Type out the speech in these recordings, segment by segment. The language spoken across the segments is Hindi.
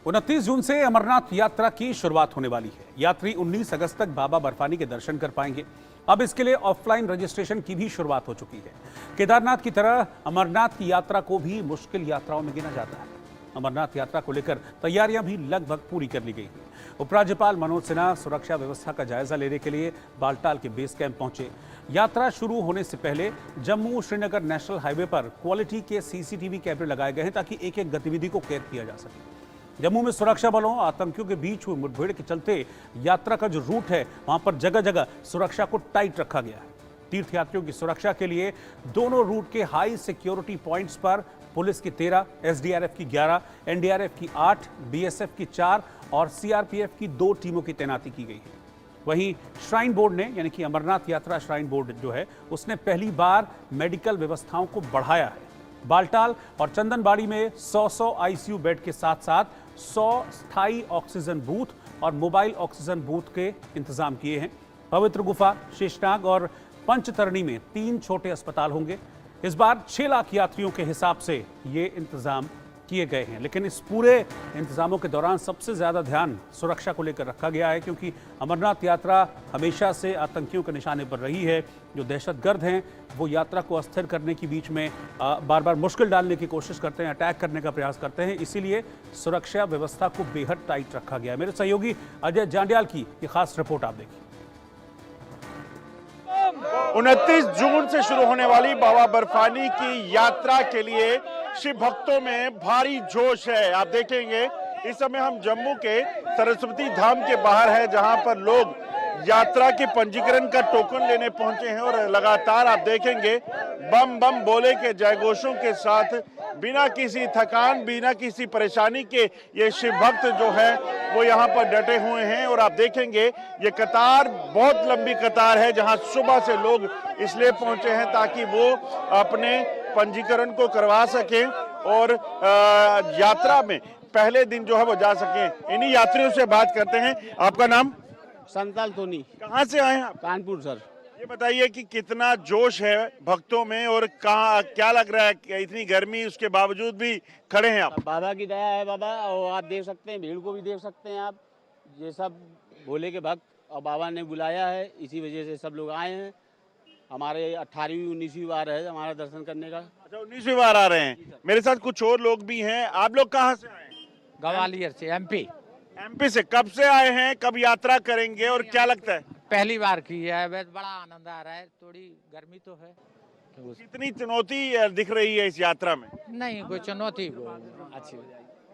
29 जून से अमरनाथ यात्रा की शुरुआत होने वाली है। यात्री 19 अगस्त तक बाबा बर्फानी के दर्शन कर पाएंगे। अब इसके लिए ऑफलाइन रजिस्ट्रेशन की भी शुरुआत हो चुकी है। केदारनाथ की तरह अमरनाथ की यात्रा को भी मुश्किल यात्राओं में गिना जाता है। अमरनाथ यात्रा को लेकर तैयारियां भी लगभग पूरी कर ली गई हैं। उपराज्यपाल मनोज सिन्हा सुरक्षा व्यवस्था का जायजा लेने के लिए बालटाल के बेस कैंप पहुंचे। यात्रा शुरू होने से पहले जम्मू श्रीनगर नेशनल हाईवे पर क्वालिटी के सीसीटीवी कैमरे लगाए गए हैं ताकि एक एक गतिविधि को कैद किया जा सके। जम्मू में सुरक्षा बलों आतंकियों के बीच हुई मुठभेड़ के चलते यात्रा का जो रूट है वहां पर जगह जगह सुरक्षा को टाइट रखा गया है। तीर्थयात्रियों की सुरक्षा के लिए दोनों रूट के हाई सिक्योरिटी पॉइंट्स पर पुलिस की 13, एसडीआरएफ की 11, एनडीआरएफ की 8, बीएसएफ की 4 और सीआरपीएफ की 2 टीमों की तैनाती की गई है। वहीं श्राइन बोर्ड ने यानी कि अमरनाथ यात्रा श्राइन बोर्ड जो है उसने पहली बार मेडिकल व्यवस्थाओं को बढ़ाया है। बालटाल और चंदनबाड़ी में 100 आईसीयू बेड के साथ साथ 100 स्थायी ऑक्सीजन बूथ और मोबाइल ऑक्सीजन बूथ के इंतजाम किए हैं। पवित्र गुफा, शेषनाग और पंचतरणी में 3 छोटे अस्पताल होंगे। इस बार 6 लाख यात्रियों के हिसाब से ये इंतजाम किए गए हैं, लेकिन इस पूरे इंतजामों के दौरान सबसे ज्यादा ध्यान सुरक्षा को लेकर रखा गया है, क्योंकि अमरनाथ यात्रा हमेशा से आतंकियों के निशाने पर रही है। जो दहशतगर्द हैं वो यात्रा को अस्थिर करने के बीच में बार बार मुश्किल डालने की कोशिश करते हैं, अटैक करने का प्रयास करते हैं। इसीलिए सुरक्षा व्यवस्था को बेहद टाइट रखा गया है। मेरे सहयोगी अजय जांड्याल की ये खास रिपोर्ट आप देखिए। 29 जून से शुरू होने वाली बाबा बर्फानी की यात्रा के लिए शिव भक्तों में भारी जोश है। आप देखेंगे इस समय हम जम्मू के सरस्वती धाम के बाहर है, जहां पर लोग यात्रा के पंजीकरण का टोकन लेने पहुंचे हैं और लगातार आप देखेंगे बम बम बोले के जयघोषों के साथ बिना किसी थकान, बिना किसी परेशानी के ये शिव भक्त जो है वो यहाँ पर डटे हुए हैं। और आप देखेंगे ये कतार बहुत लंबी कतार है, जहाँ सुबह से लोग इसलिए पहुंचे हैं ताकि वो अपने पंजीकरण को करवा सकें और यात्रा में पहले दिन जो है वो जा सकें। इन्हीं यात्रियों से बात करते हैं। आपका नाम? संताल तोनी। कहाँ से आए हैं आप? कानपुर सर। ये बताइए कि कितना जोश है भक्तों में और कहाँ क्या लग रहा है कि इतनी गर्मी उसके बावजूद भी खड़े हैं आप? बाबा की दया है बाबा, और आप देख सकते हैं भीड़ को भी देख सकते हैं आप। ये सब भोले के भक्त और बाबा ने बुलाया है, इसी वजह से सब लोग आए हैं। हमारे 18वीं 19वीं बार है हमारा दर्शन करने का। अच्छा, 19वीं बार आ रहे हैं। मेरे साथ कुछ और लोग भी हैं। आप लोग कहाँ से आए हैं? ग्वालियर से, एमपी। एमपी से। कब से आए हैं, कब यात्रा करेंगे और क्या लगता है? पहली बार की है, बस बड़ा आनंद आ रहा है। थोड़ी गर्मी तो है तो कितनी चुनौती दिख रही है इस यात्रा में? नहीं कोई चुनौती अच्छी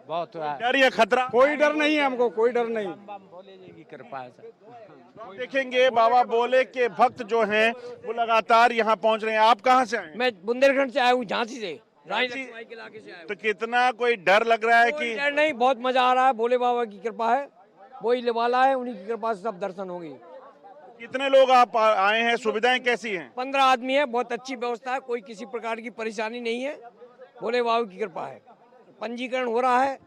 बहुत डर या खतरा? कोई डर नहीं है हमको, कोई डर नहीं। भोले जी की कृपा है सर। आप देखेंगे बाबा भोले के भक्त जो हैं वो लगातार यहाँ पहुँच रहे हैं। आप कहाँ से आए? मैं बुंदेलखंड से आया हूँ, झांसी से, झांसी? रानी के इलाके से आया हूँ। तो कितना कोई डर लग रहा है कोई कि? डर नहीं, बहुत मजा आ रहा है। भोले बाबा की कृपा है, वही वाला है, उन्हीं की कृपा से सब दर्शन होंगे। कितने लोग आप आए हैं? सुविधाएं कैसी हैं? 15 आदमी है, बहुत अच्छी व्यवस्था है, कोई किसी प्रकार की परेशानी नहीं है। भोले बाबा की कृपा है। पंजीकरण हो रहा है,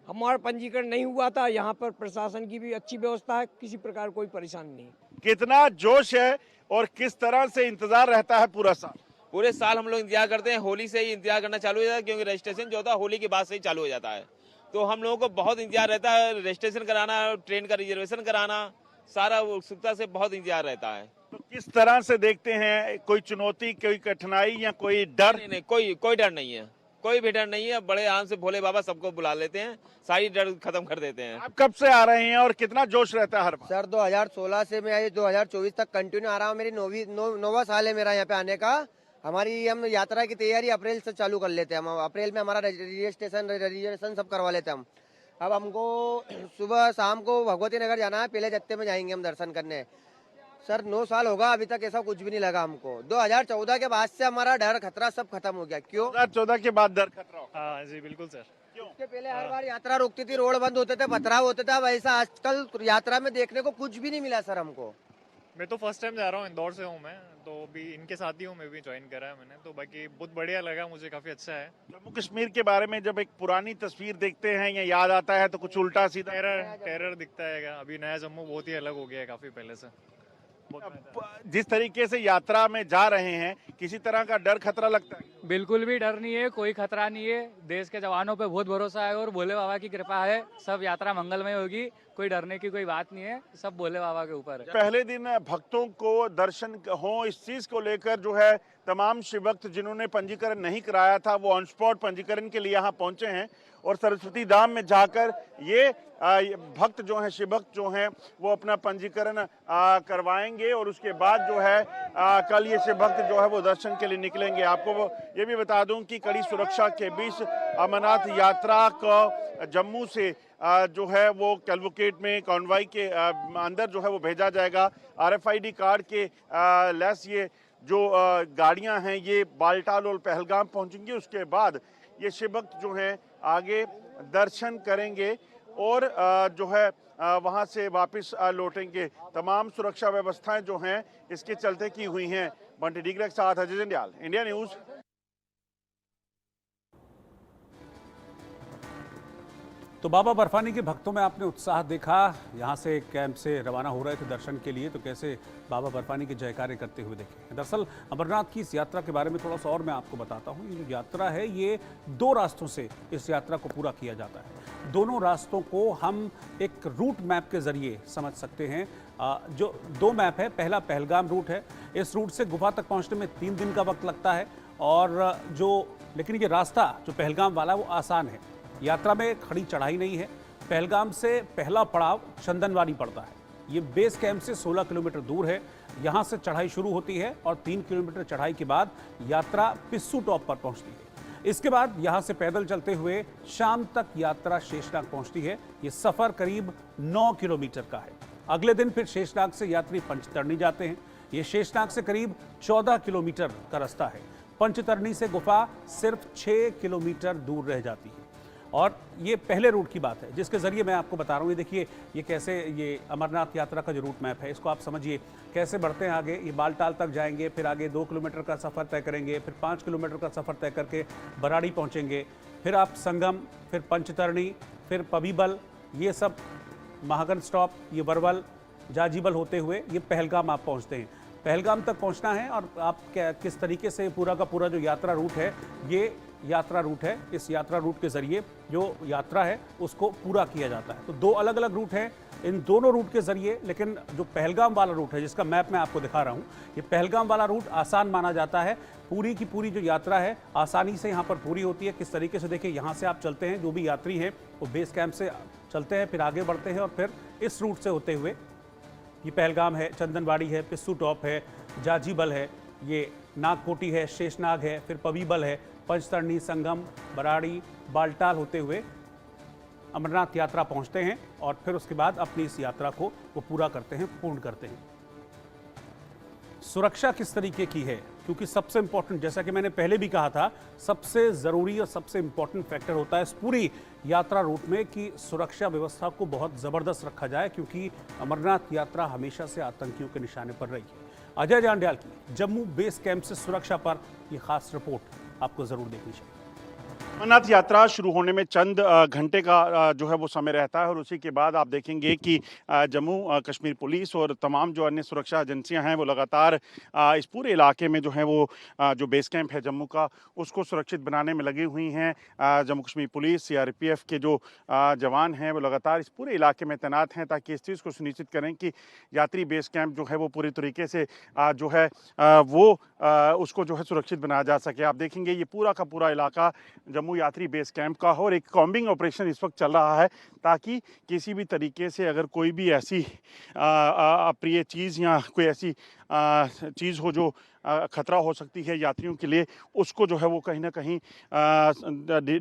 हमारा पंजीकरण नहीं हुआ था। यहाँ पर प्रशासन की भी अच्छी व्यवस्था है, किसी प्रकार कोई परेशानी नहीं। कितना जोश है और किस तरह से इंतजार रहता है पूरा साल? पूरे साल हम लोग इंतजार करते हैं। होली से ही इंतजार करना चालू हो जाता है, क्योंकि रजिस्ट्रेशन जो होता है होली के बाद से ही चालू हो जाता है। तो हम लोगों को बहुत इंतजार रहता है, रजिस्ट्रेशन कराना, ट्रेन का रिजर्वेशन कराना, सारा उत्सुकता से बहुत इंतजार रहता है। तो किस तरह से देखते हैं? कोई चुनौती, कोई कठिनाई या कोई डर? नहीं, कोई डर नहीं है, कोई भी डर नहीं है। बड़े आराम से भोले बाबा सबको बुला लेते हैं, सारी डर खत्म कर देते हैं। आप कब से आ रहे हैं और कितना जोश रहता है हर बार? सर 2016 से मैं ये 2024 तक कंटिन्यू आ रहा हूँ। मेरी नौवां साल है मेरा यहाँ पे आने का। हमारी हम यात्रा की तैयारी अप्रैल से चालू कर लेते हैं। हम अप्रैल में हमारा रजिस्ट्रेशन सब करवा लेते हैं हम। अब हमको सुबह शाम को भगवती नगर जाना है, पहले जत्थे में जाएंगे हम दर्शन करने। सर 9 साल होगा, अभी तक ऐसा कुछ भी नहीं लगा हमको। 2014 के बाद से हमारा डर खतरा सब खत्म हो गया। क्यों? 2014 के बाद डर खतरा? हाँ जी बिल्कुल सर। उसके पहले हर बार यात्रा रुकती थी, रोड बंद होते थे, पथराव होते थे। अब ऐसा आजकल यात्रा में देखने को कुछ भी नहीं मिला सर हमको। मैं तो फर्स्ट टाइम जा रहा हूँ, इंदौर से हूँ मैं, तो भी इनके साथ ही हूँ, मैं भी ज्वाइन करा है मैंने। तो बाकी बहुत बढ़िया लगा मुझे, काफी अच्छा है। जम्मू कश्मीर के बारे में जब एक पुरानी तस्वीर देखते हैं या याद आता है तो कुछ उल्टा सीधा टेरर दिखता है। अभी नया जम्मू बहुत ही अलग हो गया है काफी पहले से। जिस तरीके से यात्रा में जा रहे हैं, किसी तरह का डर खतरा लगता है? बिल्कुल भी डर नहीं है, कोई खतरा नहीं है। देश के जवानों पे बहुत भरोसा है और भोले बाबा की कृपा है। सब यात्रा मंगलमय होगी, कोई डरने की कोई बात नहीं है, सब भोले बाबा के ऊपर है। पहले दिन भक्तों को दर्शन हो, इस चीज को लेकर जो है तमाम शिव भक्त जिन्होंने पंजीकरण नहीं कराया था वो ऑन स्पॉट पंजीकरण के लिए यहाँ पहुंचे हैं और सरस्वती धाम में जाकर ये भक्त जो हैं, शिव भक्त जो हैं, वो अपना पंजीकरण करवाएंगे और उसके बाद जो है कल ये शिव भक्त जो है वो दर्शन के लिए निकलेंगे। आपको ये भी बता दूं कि कड़ी सुरक्षा के बीच अमरनाथ यात्रा को जम्मू से जो है वो कैलवोकेट में कॉन्वॉय के अंदर जो है वो भेजा जाएगा। RFID कार्ड के लेस ये जो गाड़ियां हैं ये बालटाल और पहलगाम पहुंचेंगी। उसके बाद ये शिव भक्त जो हैं आगे दर्शन करेंगे और जो है वहां से वापस लौटेंगे। तमाम सुरक्षा व्यवस्थाएं जो हैं इसके चलते की हुई हैं। बंटी डिग्रे के साथ अजय जंडियाल, इंडिया न्यूज। तो बाबा बर्फानी के भक्तों में आपने उत्साह देखा। यहाँ से कैंप से रवाना हो रहे थे दर्शन के लिए, तो कैसे बाबा बर्फानी के जयकारे करते हुए देखे। दरअसल अमरनाथ की इस यात्रा के बारे में थोड़ा सा और मैं आपको बताता हूँ। ये जो यात्रा है ये 2 रास्तों से इस यात्रा को पूरा किया जाता है। दोनों रास्तों को हम एक रूट मैप के जरिए समझ सकते हैं। जो 2 मैप है, पहला पहलगाम रूट है। इस रूट से गुफा तक पहुँचने में 3 दिन का वक्त लगता है और लेकिन ये रास्ता जो पहलगाम वाला वो आसान है। यात्रा में खड़ी चढ़ाई नहीं है। पहलगाम से पहला पड़ाव चंदनवाड़ी पड़ता है। ये बेस कैंप से 16 किलोमीटर दूर है। यहाँ से चढ़ाई शुरू होती है और 3 किलोमीटर चढ़ाई के बाद यात्रा पिस्सू टॉप पर पहुँचती है। इसके बाद यहाँ से पैदल चलते हुए शाम तक यात्रा शेषनाग पहुँचती है। ये सफ़र करीब 9 किलोमीटर का है। अगले दिन फिर शेषनाग से यात्री पंचतरणी जाते हैं। ये शेषनाग से करीब 14 किलोमीटर का रास्ता है। पंचतरणी से गुफा सिर्फ 6 किलोमीटर दूर रह जाती है। और ये पहले रूट की बात है जिसके ज़रिए मैं आपको बता रहा हूँ। ये देखिए ये कैसे ये अमरनाथ यात्रा का जो रूट मैप है इसको आप समझिए कैसे बढ़ते हैं आगे। ये बालटाल तक जाएंगे, फिर आगे 2 किलोमीटर का सफ़र तय करेंगे, फिर 5 किलोमीटर का सफ़र तय करके बराड़ी पहुँचेंगे, फिर आप संगम, फिर पंचतरणी, फिर पबीबल, ये सब महागन स्टॉप, ये वरवल, जाजीबल होते हुए ये पहलगाम आप पहुँचते हैं। पहलगाम तक पहुँचना है और आप किस तरीके से पूरा का पूरा जो यात्रा रूट है ये यात्रा रूट है। इस यात्रा रूट के ज़रिए जो यात्रा है उसको पूरा किया जाता है। तो 2 अलग अलग रूट हैं इन दोनों रूट के ज़रिए, लेकिन जो पहलगाम वाला रूट है जिसका मैप मैं आपको दिखा रहा हूँ, ये पहलगाम वाला रूट आसान माना जाता है। पूरी की पूरी जो यात्रा है आसानी से यहाँ पर पूरी होती है। किस तरीके से देखिए, यहाँ से आप चलते हैं, जो भी यात्री हैं वो बेस कैंप से चलते हैं, फिर आगे बढ़ते हैं और फिर इस रूट से होते हुए ये पहलगाम है, चंदनवाड़ी है, पिस्सू टॉप है, जाजीबल है, ये नागकोटी है, शेषनाग है, फिर पबीबल है, पंचतरणी, संगम, बराड़ी, बालटाल होते हुए अमरनाथ यात्रा पहुंचते हैं और फिर उसके बाद अपनी इस यात्रा को वो पूरा करते हैं, पूर्ण करते हैं। सुरक्षा किस तरीके की है, क्योंकि सबसे इंपॉर्टेंट, जैसा कि मैंने पहले भी कहा था, सबसे ज़रूरी और सबसे इंपॉर्टेंट फैक्टर होता है इस पूरी यात्रा रूट में कि सुरक्षा व्यवस्था को बहुत ज़बरदस्त रखा जाए, क्योंकि अमरनाथ यात्रा हमेशा से आतंकियों के निशाने पर रही है। अजय जांडियाल की जम्मू बेस कैंप से सुरक्षा पर यह खास रिपोर्ट आपको ज़रूर देखनी चाहिए। अमरनाथ यात्रा शुरू होने में चंद घंटे का जो है वो समय रहता है और उसी के बाद आप देखेंगे कि जम्मू कश्मीर पुलिस और तमाम जो अन्य सुरक्षा एजेंसियां हैं वो लगातार इस पूरे इलाके में जो है वो जो बेस कैंप है जम्मू का उसको सुरक्षित बनाने में लगी हुई हैं। जम्मू कश्मीर पुलिस, CRPF के जो जवान हैं वो लगातार इस पूरे इलाके में तैनात हैं ताकि इस चीज़ को सुनिश्चित करें कि यात्री बेस कैंप जो है वो पूरी तरीके से जो है वो उसको जो है सुरक्षित बनाया जा सके। आप देखेंगे ये पूरा का पूरा इलाका जम्मू यात्री बेस कैंप का हो और एक कॉम्बिंग ऑपरेशन इस वक्त चल रहा है ताकि किसी भी तरीके से अगर कोई भी ऐसी अप्रिय चीज़ या कोई ऐसी चीज़ हो जो खतरा हो सकती है यात्रियों के लिए, उसको जो है वो कहीं ना कहीं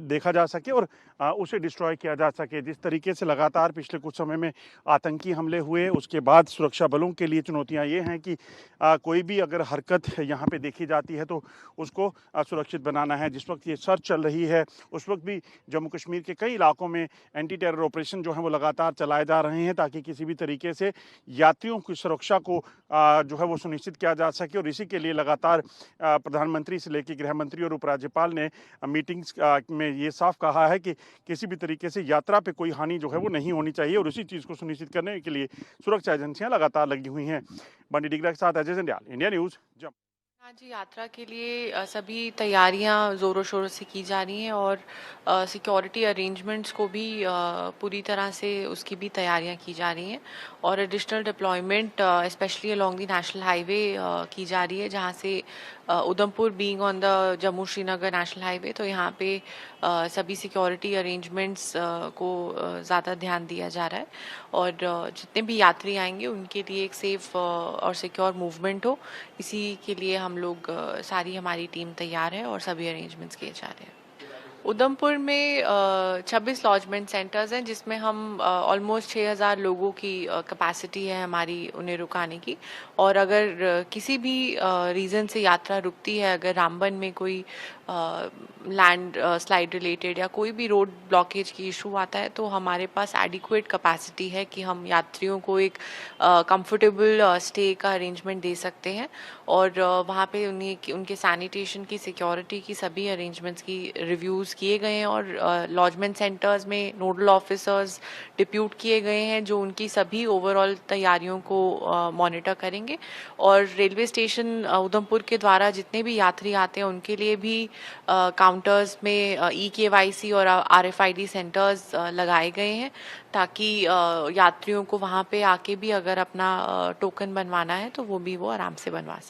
देखा जा सके और उसे डिस्ट्रॉय किया जा सके। जिस तरीके से लगातार पिछले कुछ समय में आतंकी हमले हुए, उसके बाद सुरक्षा बलों के लिए चुनौतियां ये हैं कि कोई भी अगर हरकत यहाँ पे देखी जाती है तो उसको सुरक्षित बनाना है। जिस वक्त ये सर्च चल रही है उस वक्त भी जम्मू कश्मीर के कई इलाकों में एंटी टेरर ऑपरेशन जो है वो लगातार चलाए जा रहे हैं ताकि किसी भी तरीके से यात्रियों की सुरक्षा को जो है वो सुनिश्चित किया जा सके और इसी के लिए लगातार प्रधानमंत्री से लेकर गृह मंत्री और उपराज्यपाल ने मीटिंग्स में ये साफ कहा है कि किसी भी तरीके से यात्रा पे कोई हानि जो है वो नहीं होनी चाहिए और उसी चीज़ को सुनिश्चित करने के लिए सुरक्षा एजेंसियां लगातार लगी हुई हैं। बंडी डिग्रा के साथ अजय जंडियाल, इंडिया न्यूज़, जम्मू। हाँ जी, यात्रा के लिए सभी तैयारियां ज़ोरों शोरों से की जा रही हैं और सिक्योरिटी अरेंजमेंट्स को भी पूरी तरह से उसकी भी तैयारियां की जा रही हैं और additional deployment specially along the national highway की जा रही है, जहां से Udhampur being on the Jammu Srinagar national highway, तो यहाँ पे सभी सिक्योरिटी अरेंजमेंट्स को ज़्यादा ध्यान दिया जा रहा है और जितने भी यात्री आएंगे उनके लिए एक सेफ और सिक्योर मूवमेंट हो, इसी के लिए हम लोग सारी हमारी टीम तैयार है और सभी अरेंजमेंट्स किए जा रहे हैं। उधमपुर में 26 लॉजमेंट सेंटर्स हैं जिसमें हम ऑलमोस्ट 6000 लोगों की कैपेसिटी है हमारी उन्हें रुकाने की, और अगर किसी भी रीज़न से यात्रा रुकती है, अगर रामबन में कोई लैंड स्लाइड रिलेटेड या कोई भी रोड ब्लॉकेज की इशू आता है, तो हमारे पास एडिक्वेट कैपेसिटी है कि हम यात्रियों को एक कंफर्टेबल स्टे का अरेंजमेंट दे सकते हैं और वहाँ पे उनके सैनिटेशन की, सिक्योरिटी की सभी अरेंजमेंट्स की रिव्यूज़ किए गए हैं और लॉजमेंट सेंटर्स में नोडल ऑफिसर्स डिप्यूट किए गए हैं जो उनकी सभी ओवरऑल तैयारियों को मॉनिटर करेंगे। और रेलवे स्टेशन उधमपुर के द्वारा जितने भी यात्री आते हैं उनके लिए भी काउंटर्स में EKYC और RFID सेंटर्स लगाए गए हैं ताकि यात्रियों को वहाँ पे आके भी अगर अपना टोकन बनवाना है तो वो भी वो आराम से बनवा सकें।